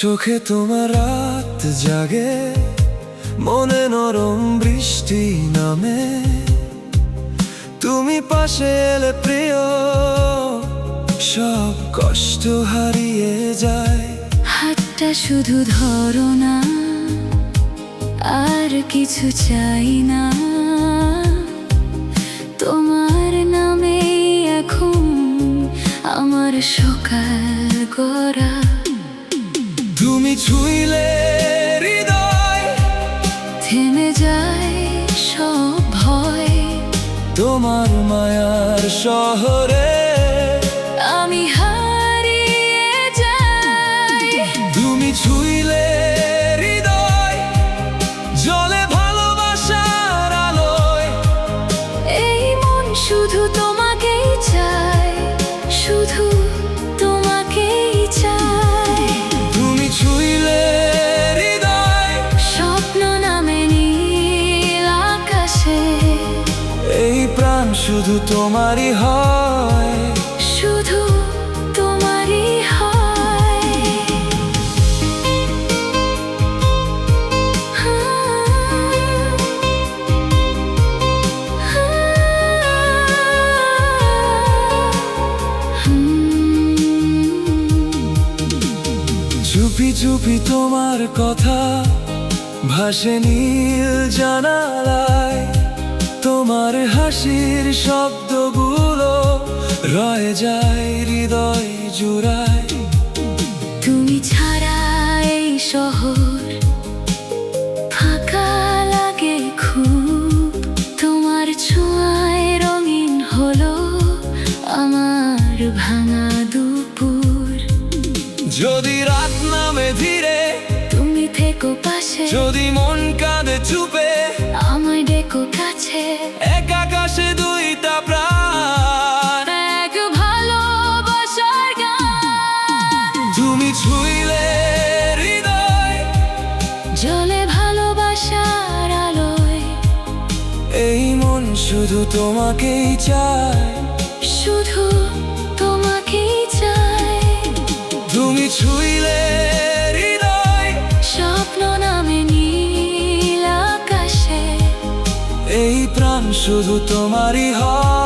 চোখে তোমার রাত জাগে, মনে নরম বৃষ্টি নামে। তুমি পাশে এলে প্রিয়, সব কষ্ট হারিয়ে যায়। হাতটা শুধু ধরো না, আর কিছু চাই না। তোমার নামে এখন আমার সকাল গড়া। তুমি ছুঁইলে হৃদয়, থেমে যায় সব ভয়। তোমার মায়ার শহরে আমি হারিয়ে যাই। তুমি ছুঁইলে হৃদয়, জ্বলে ভালোবাসার আলোয়। এই মন শুধু তোমাকেই চায়, শুধু তোমাকেই চায়। তুমি ছুঁইলে হৃদয়, স্বপ্ন নামে নীল আকাশে। এই প্রাণ শুধু তোমারই হয়, শুধু তোমারই হয়। চুপি চুপি তোমার কথা ভাসে নীল জানালায়। তোমার হাসির শব্দগুলো রয়ে যায় হৃদয় জুড়ায়। তুমি ছাড়া এই শহর ফাঁকা লাগে খুব। তোমার ছোঁয়ায় রঙিন হলো আমার ভাঙা দুপুর। যদি রাত নামে ধীরে, তুমি থেকো পাশে। যদি মন কাঁদে চুপে, আমায় ডেকো কাছে। এক আকাশে দুইটা প্রাণ, এক ভালোবাসার গান। তুমি ছুঁইলে হৃদয়, জ্বলে ভালোবাসার আলোয়। এই মন শুধু তোমাকেই চায়, শুধু তোমাকেই চায়। তুমি ছুঁইলে হৃদয়, স্বপ্ন নামে নীল আকাশে। এই প্রাণ শুধু তোমারই হয়।